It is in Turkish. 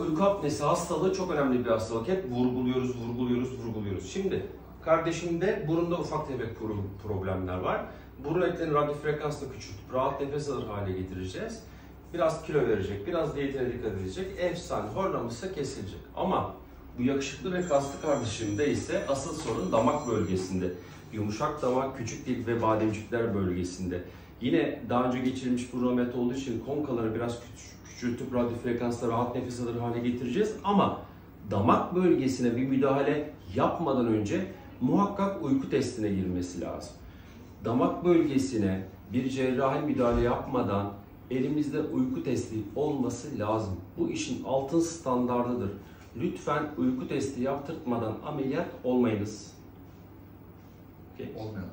uyku apnesi hastalığı çok önemli bir hastalık. Hep vurguluyoruz. Şimdi kardeşimde burunda ufak tefek problemler var. Burun etlerini radyo frekansla küçültüp rahat nefes alır hale getireceğiz. Biraz kilo verecek, biraz diyetine dikkat edecek. Efsane, horlamışsa kesilecek. Ama bu yakışıklı ve kaslı kardeşimde ise asıl sorun damak bölgesinde. Yumuşak damak, küçük dil ve bademcikler bölgesinde. Yine daha önce geçirilmiş burun ameliyatı olduğu için konkaları biraz küçültüp radyo frekansla rahat nefes alır hale getireceğiz. Ama damak bölgesine bir müdahale yapmadan önce muhakkak uyku testine girmesi lazım. Damak bölgesine bir cerrahi müdahale yapmadan elimizde uyku testi olması lazım. Bu işin altın standardıdır. Lütfen uyku testi yaptırtmadan ameliyat olmayınız. Okay. Olmuyor.